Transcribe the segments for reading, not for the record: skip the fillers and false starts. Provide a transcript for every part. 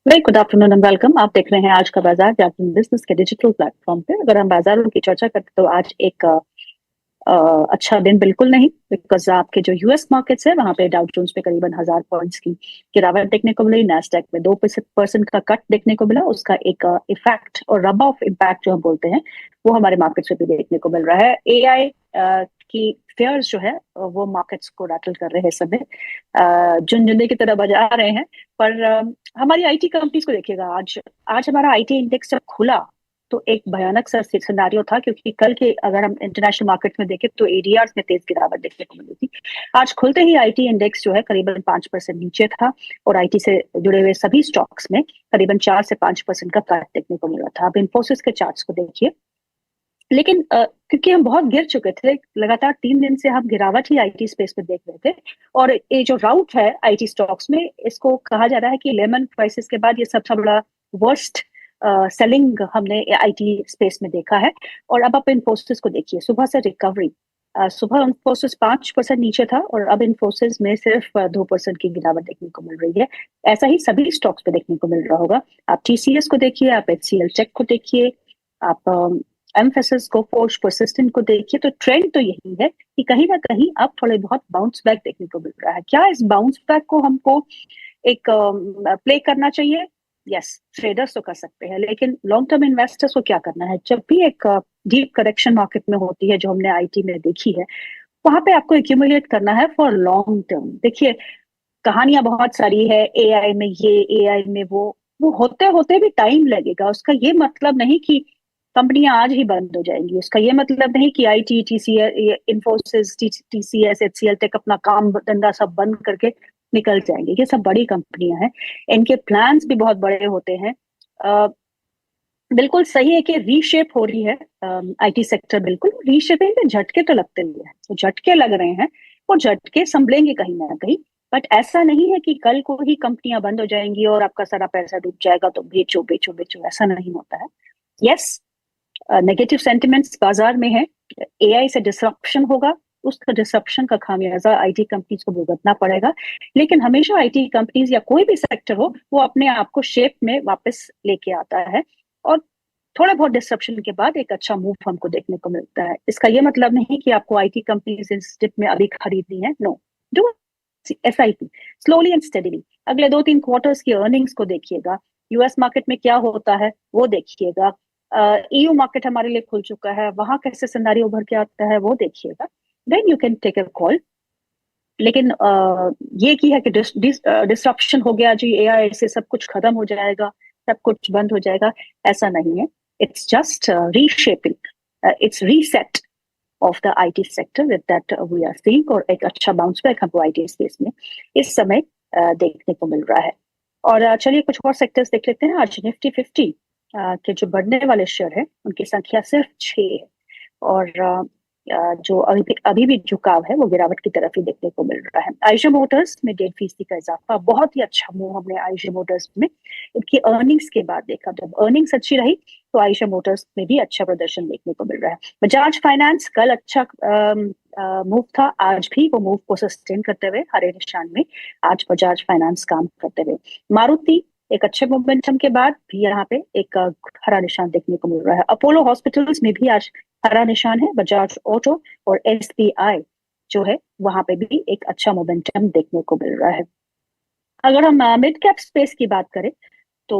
Very good afternoon and welcome. आप देख रहे हैं आज का बाजार जाकिर बिजनेस के डिजिटल प्लेटफॉर्म पे। अगर हम बाजारों की चर्चा करते तो आज एक अच्छा दिन बिल्कुल नहीं, बिकॉज आपके जो यूएस मार्केट्स है वहां पे डाउ जोन्स पे करीबन 1000 पॉइंट्स की गिरावट देखने को मिली। नैस्डैक में 2% का कट देखने को मिला। उसका एक इफेक्ट और रब ऑफ इम्पैक्ट जो हम बोलते हैं वो हमारे मार्केट्स में भी देखने को मिल रहा है। एआई की फेयर्स जो है वो मार्केट्स को रैटल कर रहे हैं समय झुनझुने की तरह बजा रहे हैं। पर हमारी आईटी कंपनीज को देखिएगा, आज आज हमारा आईटी इंडेक्स जब खुला तो एक भयानक सा सिनेरियो था, क्योंकि कल के अगर हम इंटरनेशनल मार्केट में देखें तो एडीआर में तेज गिरावट देखने को मिली थी। आज खुलते ही आईटी इंडेक्स जो है करीबन 5% नीचे था और आईटी से जुड़े हुए सभी स्टॉक्स में करीबन 4 से 5% का कट देखने को मिला था। अब इन्फोसिस के चार्ट्स को देखिए, लेकिन क्योंकि हम बहुत गिर चुके थे, लगातार 3 दिन से हम गिरावट ही आईटी स्पेस में देख रहे थे। और ये जो राउट है आईटी स्टॉक्स में, इसको कहा जा रहा है कि लेमन क्राइसिस के बाद ये सबसे बड़ा वर्स्ट सेलिंग हमने आईटी स्पेस में देखा है। और अब आप इन्फोसिस को देखिए, सुबह से रिकवरी। सुबह इन्फोसिस 5% नीचे था और अब इन्फोसिस में सिर्फ 2% की गिरावट देखने को मिल रही है। ऐसा ही सभी स्टॉक्स पे देखने को मिल रहा होगा। आप टीसीएस को देखिए, आप एचसीएल टेक को देखिए, आप एम्फेसिस को, फोर्स परसिस्टेंट को देखिए, तो ट्रेंड तो यही है कि कहीं ना कहीं अब थोड़े बहुत बाउंस बैक देखने को मिल रहा है। क्या इस बाउंस बैक को हमको एक प्ले करना चाहिए? यस, ट्रेडर्स तो कर सकते हैं, लेकिन लॉन्ग टर्म इन्वेस्टर्स को क्या करना है? जब भी एक डीप करेक्शन मार्केट में होती है, जो हमने आईटी में देखी है, वहां पे आपको एक्यूमुलेट करना है फॉर लॉन्ग टर्म। देखिए, कहानियां बहुत सारी है, एआई में ये, एआई में वो होते होते भी टाइम लगेगा। उसका ये मतलब नहीं कि कंपनियां आज ही बंद हो जाएंगी। उसका ये मतलब नहीं कि IT, TCS, Infosys, TCS, HCL tech अपना काम धंधा सब बंद करके निकल जाएंगे। ये सब बड़ी कंपनियां हैं, इनके प्लान्स भी बहुत बड़े होते हैं। बिल्कुल सही है कि रीशेप हो रही है आईटी सेक्टर। बिल्कुल रीशेपिंग में झटके तो लगते ही है, तो झटके लग रहे हैं, वो झटके संभलेंगे कहीं ना कहीं। बट ऐसा नहीं है कि कल को ही कंपनियां बंद हो जाएंगी और आपका सारा पैसा डूब जाएगा तो बेचो बेचो बेचो, ऐसा नहीं होता है। यस, नेगेटिव सेंटिमेंट्स बाजार में है, एआई से डिसरप्शन होगा, उस डिसरप्शन का खामियाजा आईटी कंपनीज को भुगतना पड़ेगा। लेकिन हमेशा आईटी कंपनीज या कोई भी सेक्टर हो, वो अपने आप को शेप में वापस लेके आता है और थोड़ा बहुत डिसरप्शन के बाद एक अच्छा मूव हमको देखने को मिलता है। इसका ये मतलब नहीं कि आपको आईटी कंपनीज इस डिप में अभी खरीदनी है। No, do SIP slowly and steadily. अगले 2-3 क्वार्टर्स की अर्निंग्स को देखिएगा, यूएस मार्केट में क्या होता है वो देखिएगा, ईयू मार्केट हमारे लिए खुल चुका है, वहां कैसे सिनेरियो उभर के आता है वो देखिएगा, then you can take a call. लेकिन ये की है कि डिसरप्शन हो गया जी, एआई से सब कुछ खत्म हो जाएगा, सब कुछ बंद हो जाएगा, ऐसा नहीं है। It's just reshaping, it's reset of the IT sector that we are seeing. और एक अच्छा बाउंस बैक हमको आईटी स्पेस में इस समय देखने को मिल रहा है। और चलिए कुछ और सेक्टर्स देख लेते हैं। आज निफ्टी 50 के जो बढ़ने वाले शेयर है उनकी संख्या सिर्फ 6 है। और जो अभी भी झुकाव है वो गिरावट की तरफ ही देखने को मिल रहा है। आयशा मोटर्स में 1.5% का इजाफा, बहुत ही अच्छा मूव हमने आयशा मोटर्स में इनकी अर्निंग्स के बाद देखा। जब अर्निंग्स अच्छी रही तो आयशा मोटर्स में भी अच्छा प्रदर्शन देखने को मिल रहा है। बजाज फाइनेंस कल अच्छा मूव था, आज भी वो मूव को सस्टेन करते हुए हरे निशान में आज बजाज फाइनेंस काम करते हुए। मारुति एक अच्छे मोमेंटम के बाद भी यहाँ पे एक हरा निशान देखने को मिल रहा है। अपोलो हॉस्पिटल्स में भी आज हरा निशान है। बजाज ऑटो और एसबीआई जो है वहां पे भी एक अच्छा मोमेंटम देखने को मिल रहा है। अगर हम मिड कैप स्पेस की बात करें तो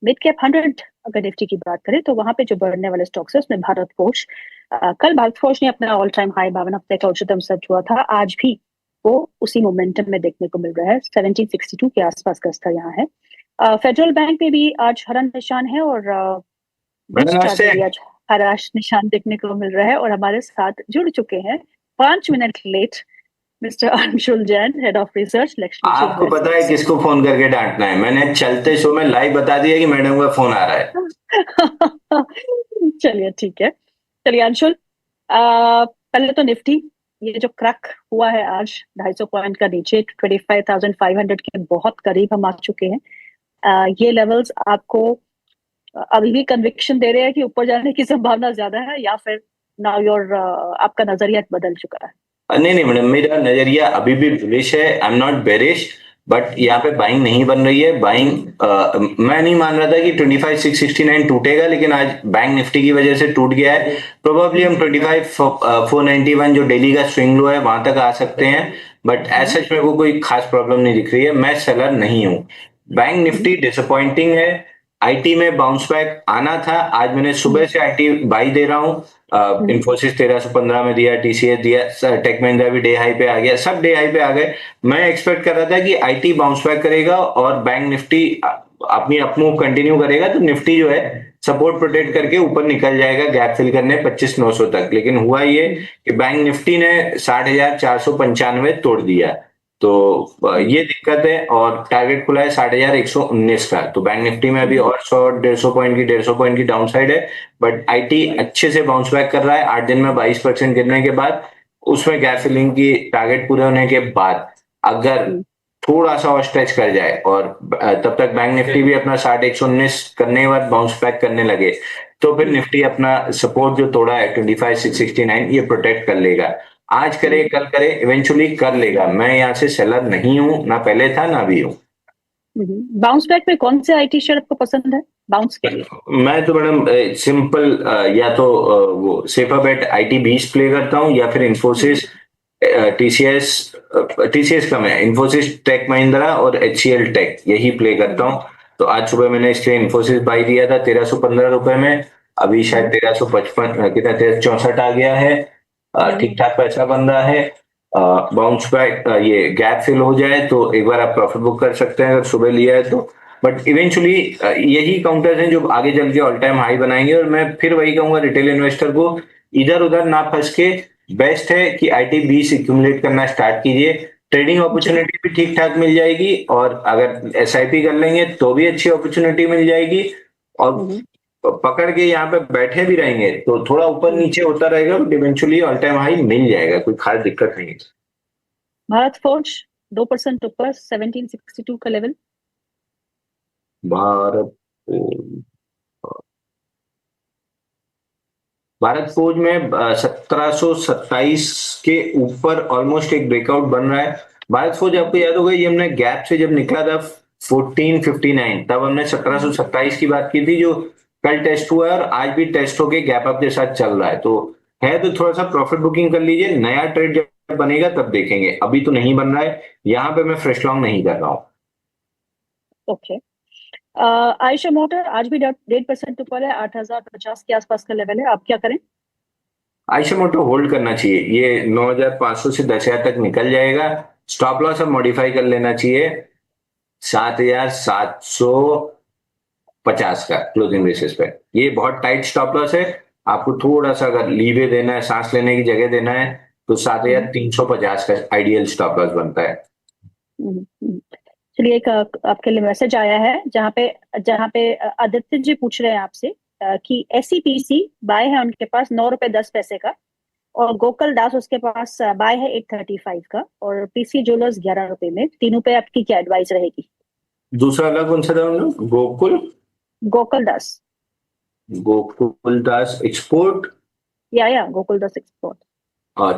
मिड कैप 100 अगर निफ्टी की बात करें तो वहां पे जो बढ़ने वाले स्टॉक्स है उसमें भारत फोर्ज, कल भारत फोर्ज ने अपना ऑल टाइम हाई 52 हफ्ते का उच्चतम सर्ज हुआ था। आज भी वो उसी मोमेंटम में देखने को मिल रहा है। 1762 के आसपास का स्तर यहाँ है। फेडरल बैंक में भी आज हरा निशान है और मैडम बीच नमस्ते। चार्ट भी आज हरा निशान देखने को मिल रहा है। और हमारे साथ जुड़ चुके हैं 5 minute late mister Anshul Jain, head of research, Lakshmi ji आपको पता है इन्वेस्टमेंट्स। किसको फोन करके डांटना है? मैंने चलते शो में लाइव बता दिया कि मैडम का फोन आ रहा है। चलिए ठीक है। चलिए अंशुल, पहले तो निफ्टी, ये जो क्रैक हुआ है आज 250 पॉइंट का नीचे, 25,500 के बहुत करीब हम आ चुके हैं। ये लेवल्स आपको अभी भी कन्विक्शन दे रहे हैं कि ऊपर जाने की संभावना ज्यादा है, या फिर नाउ योर आपका नजरिया बदल चुका है? नहीं नहीं मैडम, मेरा नजरिया अभी भी बुलिश है। I am not bearish. But यहाँ पे बाइंग नहीं बन रही है। बाइंग मैं नहीं मान रहा था कि 25,669 टूटेगा, लेकिन आज बैंक निफ्टी की वजह से टूट गया है। प्रोबेबली हम 25,491 जो डेली का स्विंग लो है वहां तक आ सकते हैं, बट एज सच मेरे को कोई खास प्रॉब्लम नहीं दिख रही है। मैं सेलर नहीं हूँ। बैंक निफ्टी डिसअपॉइंटिंग है। आईटी में बाउंस बैक आना था। आज मैंने सुबह से आईटी बाई दे रहा हूँ। इन्फोसिस 1315 में दिया, टीसीएस दिया, टेक महिंद्रा भी डे हाई पे आ गया, सब डे हाई पे आ गए। मैं एक्सपेक्ट कर रहा था कि आईटी बाउंस बैक करेगा और बैंक निफ्टी अपनी अपमूव कंटिन्यू करेगा, तो निफ्टी जो है सपोर्ट प्रोटेक्ट करके ऊपर निकल जाएगा गैप फिल करने 25,900 तक। लेकिन हुआ ये कि बैंक निफ्टी ने 60,495 तोड़ दिया, तो ये दिक्कत है। और टारगेट खुला है 60,119 का, तो बैंक निफ्टी में अभी और 100 150 पॉइंट की डाउन साइड है। बट आईटी अच्छे से बाउंस बैक कर रहा है 8 दिन में 22% गिरने के बाद। उसमें गैप फिलिंग की टारगेट पूरे होने के बाद अगर थोड़ा सा और स्ट्रेच कर जाए और तब तक बैंक निफ्टी भी अपना 60,119 करने के बाद बाउंस बैक करने लगे, तो फिर निफ्टी अपना सपोर्ट जो तोड़ा है 25,669 ये प्रोटेक्ट कर लेगा। आज करे कल करे इवेंचुअली कर लेगा। मैं यहाँ से सेलर नहीं हूँ, ना पहले था ना अभी हूँ। बाउंस बैक में कौन से आईटी शेयर आपको पसंद है बाउंस के लिए? मैं तो मैडम सिंपल या तो वो सेफा बेट आईटी 20 प्ले करता हूँ, या फिर इन्फोसिस, टीसीएस टीसीएस का मैं इन्फोसिस, टेक महिंद्रा और एचसीएल टेक यही प्ले करता हूँ। तो आज सुबह मैंने इसलिए इन्फोसिस बाई दिया था 1315 रुपए में। अभी शायद 1355 कितना 1364 आ गया है। ठीक ठाक पैसा बन रहा है। बाउंस बैक ये गैप फिल हो जाए तो एक बार आप प्रॉफिट बुक कर सकते हैं अगर सुबह लिया है तो। बट इवेंचुअली यही काउंटर्स हैं जो आगे चल के ऑल टाइम हाई बनाएंगे। और मैं फिर वही कहूंगा रिटेल इन्वेस्टर को इधर उधर ना फंस के बेस्ट है कि आईटी 20 एक्यूमुलेट करना स्टार्ट कीजिए। ट्रेडिंग अपॉर्चुनिटी भी ठीक ठाक मिल जाएगी, और अगर एसआईपी कर लेंगे तो भी अच्छी अपॉर्चुनिटी मिल जाएगी। और पकड़ के यहाँ पे बैठे भी रहेंगे तो थोड़ा ऊपर नीचे होता रहेगा, but eventually all time high मिल जाएगा, कोई खास दिक्कत नहीं है। भारत फोर्ज 2% ऊपर 1762 का लेवल। भारत फौज में 1727 के ऊपर ऑलमोस्ट एक ब्रेकआउट बन रहा है। भारत फौज आपको याद होगा, ये हमने गैप से जब निकला था 1459, तब हमने 1727 की बात की थी, जो कल टेस्ट हुआ है और आज भी टेस्ट होके गैप अप के साथ चल रहा है। तो थोड़ा सा प्रॉफिट बुकिंग कर लीजिए। नया ट्रेड जब बनेगा तब देखेंगे, अभी तो नहीं बन रहा है। यहाँ पे मैं फ्रेश लॉन्ग नहीं कर रहा हूँ। ओके। आयशा मोटर आज भी 1.5% ऊपर है, 8,050 के आसपास का लेवल है, आप क्या करें? आयशा मोटर होल्ड करना चाहिए। ये 9,500 से 10,000 तक निकल जाएगा। स्टॉप लॉस अब मॉडिफाई कर लेना चाहिए 7,750 का क्लोजिंग बेसिस पे। ये बहुत टाइट स्टॉप लॉस है। आपको थोड़ा सा अगर लीवे देना है, सांस लेने की जगह देना है, तो 7,350 का आइडियल स्टॉप लॉस बनता है। चलिए, एक आपके लिए मैसेज आया है जहाँ पे आदित्य जी पूछ रहे हैं आपसे कि एसईपीसी बाय है उनके पास 9 रुपए 10 पैसे का, और गोकुल दास उसके पास बाय है 835 का, और पीसी ज्वेलर्स 11 रुपए में। तीनों पे आपकी क्या एडवाइस रहेगी? दूसरा वाला कौन सा था? गोकुल गोकुल दास एक्सपोर्ट, या गोकुल दास एक्सपोर्ट। और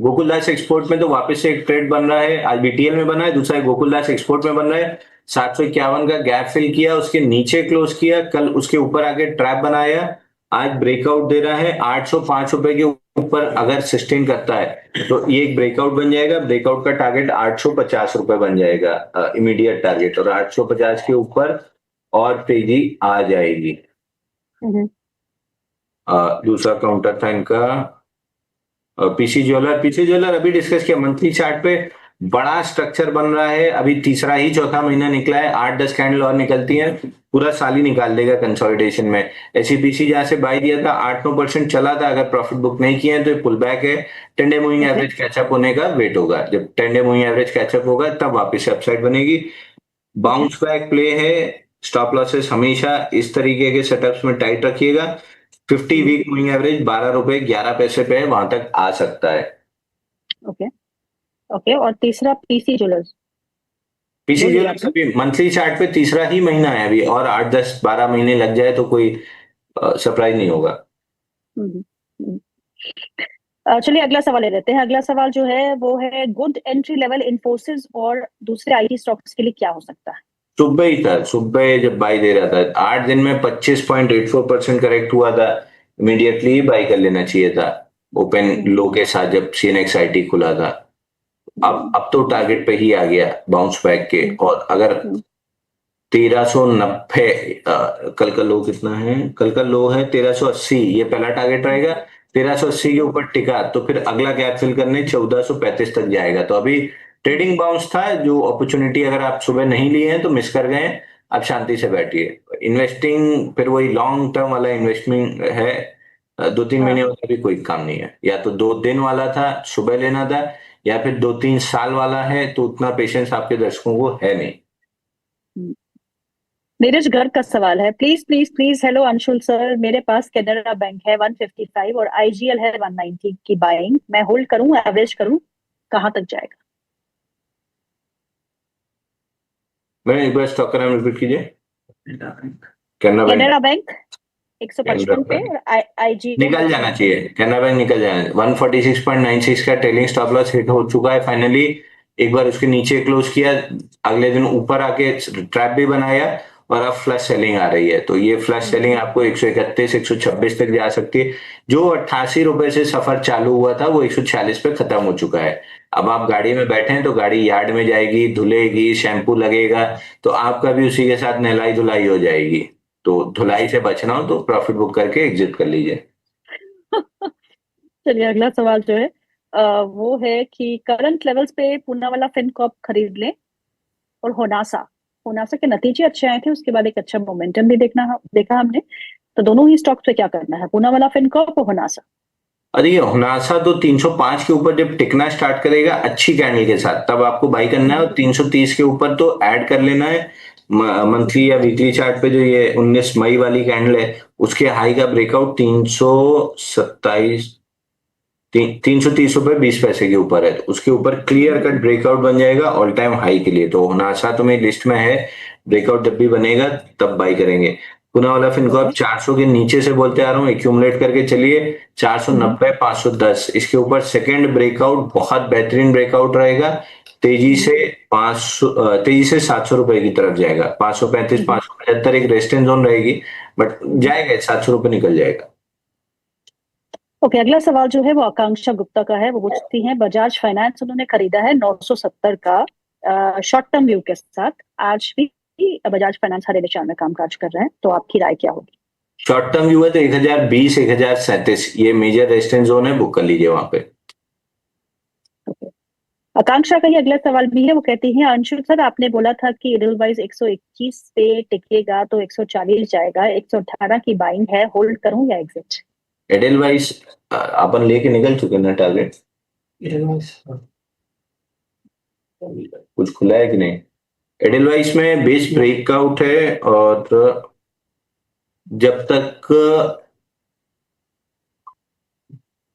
गोकुलदास एक्सपोर्ट में तो वापस से एक ट्रेड बन रहा है। आज बीटीएल में बना है, दूसरा गोकुलदास एक्सपोर्ट में बन रहा है। 751 का गैप फिल किया, उसके नीचे क्लोज किया, कल उसके ऊपर आके ट्रैप बनाया, आज ब्रेकआउट दे रहा है 805 रुपए के ऊपर। अगर सस्टेन करता है तो ये एक ब्रेकआउट बन जाएगा। ब्रेकआउट का टारगेट 850 रुपए बन जाएगा इमीडिएट टारगेट, और 850 के ऊपर और तेजी आ जाएगी। दूसरा काउंटर था इनका पीसी ज्वेलर अभी डिस्कस किया। मंथली चार्ट पे बड़ा स्ट्रक्चर बन रहा है। अभी तीसरा ही चौथा महीना निकला है, 8-10 कैंडल और निकलती हैं, पूरा साल ही निकाल देगा कंसोलिडेशन में। एसईपीसी जहां से बाय दिया था 8-9% चला था। अगर प्रॉफिट बुक नहीं किए हैं तो पुल बैक है। 10 डे मूविंग एवरेज कैचअप होने का वेट होगा। जब 10 डे मूविंग एवरेज कैचअप होगा तब वापस से अपसाइड बनेगी। बाउंस बैक प्ले है। स्टॉप लॉसेस हमेशा इस तरीके के सेटअप्स में टाइट रखिएगा। 50 वीक मूविंग एवरेज 12 रुपए 11 पैसे पे वहां तक आ सकता है। ओके। और तीसरा पीसी ज्वेलर्स अभी मंथली चार्ट पे तीसरा ही महीना है अभी, और 8-10-12 महीने लग जाए तो कोई सरप्राइज नहीं होगा। चलिए अगला सवाल ले लेते हैं। अगला सवाल जो है वो है, गुड एंट्री लेवल इन्फोसिस और दूसरे आईटी स्टॉक्स के लिए क्या हो सकता है? सुबह ही था, सुबह जब बाई दे रहा था 8 दिन में 25.84% करेक्ट हुआ था, इमीडिएटली बाई कर लेना चाहिए था ओपन लो के साथ जब सीएनएक्स आईटी खुला था। अब तो टारगेट पे ही आ गया बाउंस बैक के, और अगर 1390, कल का लो कितना है, कल का लो है 1380, ये पहला टारगेट रहेगा। 1380 के ऊपर टिका तो फिर अगला गैप फिल करने 1435 तक जाएगा। तो अभी ट्रेडिंग बाउंस था, जो अपॉर्चुनिटी अगर आप सुबह नहीं लिए हैं तो मिस कर गए हैं। आप शांति से बैठिए। इन्वेस्टिंग फिर वही लॉन्ग टर्म वाला इन्वेस्टमेंट है, 2-3 महीने वाला भी कोई काम नहीं है। या तो 2 दिन वाला था, सुबह लेना था, या फिर 2-3 साल वाला है तो उतना पेशेंस आपके दर्शकों को है नहीं। नीरज गर्ग का सवाल है, please please please. Hello Anshul sir, मेरे पास कैनरा बैंक है 155 और आईजीएल है 190 की बाइंग, मैं होल्ड करूं एवरेज करूं, कहां तक जाएगा? मैं एक बार स्टॉक का नाम रिपीट कीजिए। कैनरा बैंक। कैनरा बैंक कैनरा 155 पे बैंक और आईजीएल निकल जाना 190 चाहिए, पे। कैनरा बैंक निकल जाना। 146.96 का ट्रेलिंग स्टॉप लॉस हिट हो चुका है फाइनली। एक बार उसके नीचे क्लोज किया, अगले दिन ऊपर आके ट्रैप भी बनाया, और अब फ्लश सेलिंग आ रही है। तो ये फ्लश सेलिंग आपको 131 126 तक जा सकती है। जो 88 रुपए से सफर चालू हुआ था वो 146 पे खत्म हो चुका है। अब आप गाड़ी में बैठे हैं तो गाड़ी यार्ड में जाएगी, धुलेगी, शैम्पू लगेगा, तो आपका भी उसी के साथ नहलाई धुलाई हो जाएगी। तो धुलाई से बचना हो तो प्रॉफिट बुक करके एग्जिट कर लीजिए। चलिए अगला सवाल जो है वो है कि करंट लेवल्स पे पूनावाला फिनकॉर्प खरीद लें और होनासा, होनासा के नतीजे अच्छे आए थे, उसके बाद एक अच्छा मोमेंटम भी देखा हमने। तो दोनों ही स्टॉक्स पे क्या करना है, पूनावाला फिनकॉर्प और होनासा? और ये हुनासा तो 305 के ऊपर जब टिकना स्टार्ट करेगा अच्छी कैंडल के साथ, तब आपको बाई करना है। और 330 के ऊपर तो ऐड कर लेना है। मंथली या वीकली चार्ट पे जो ये 19 मई वाली कैंडल है, उसके हाई का ब्रेकआउट 330 रुपए 20 पैसे के ऊपर है, तो उसके ऊपर क्लियर कट ब्रेकआउट बन जाएगा ऑल टाइम हाई के लिए। तो हुनासा तो मेरी लिस्ट में है, ब्रेकआउट जब भी बनेगा तब बाई करेंगे। पुनः वाला फिनकॉर्प 400 के नीचे से बोलते आ रहा हूँ, एक्यूमुलेट करके चलिए। 490 510 इसके ऊपर सेकंड ब्रेकआउट बहुत बेहतरीन ब्रेकआउट रहेगा। तेजी से 700 रुपए की तरफ जाएगा। 535 575 एक रेजिस्टेंस जोन रहेगी, बट जाएगा 700 रुपए निकल जाएगा। ओके, अगला सवाल जो है वो आकांक्षा गुप्ता का है। वो पूछती हैं, बजाज फाइनेंस उन्होंने खरीदा है 970 का शॉर्ट टर्म व्यू के साथ, आज भी बजाज फाइनेंस हरे निशान में कामकाज कर रहे हैं, तो आपकी राय क्या होगी? शॉर्ट टर्म व्यू है तो 1020 1037 ये मेजर रेजिस्टेंस जोन है, बुक कर लीजिए वहां पे। ओके, आकांक्षा का ही अगला सवाल भी है। वो कहती है, अंशुल सर आपने बोला था कि एडलवाइज 121 पे टिकेगा तो 140 जाएगा, 118 की बाइंग है, होल्ड करूं या एग्जिट? एडेलवाइस अपन लेके निकल चुके ना टारगेट। एडेलवाइस कुछ खुला है कि नहीं? एडेलवाइस में बेस ब्रेकआउट है, और जब तक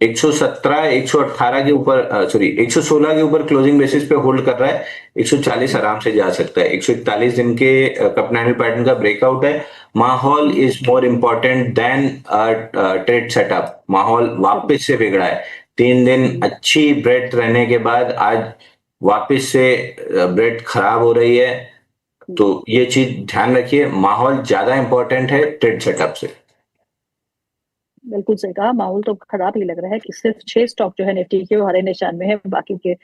117 118 के ऊपर, सॉरी 116 के ऊपर क्लोजिंग बेसिस पे होल्ड कर रहा है, 140 आराम से जा सकता है। 141 दिन के कपनैंडल पैटर्न का ब्रेकआउट है। माहौल is more important then trade setup. माहौल वापस से बिगड़ा है। 3 दिन अच्छी ब्रेड रहने के बाद आज वापस से ब्रेड खराब हो रही है। तो ये चीज ध्यान रखिए, माहौल ज्यादा इंपॉर्टेंट है ट्रेड सेटअप से। बिल्कुल सही कहा, माहौल तो खराब ही लग रहा है कि सिर्फ 6 स्टॉक जो है निफ्टी के वो हरे निशान में है, बाकी के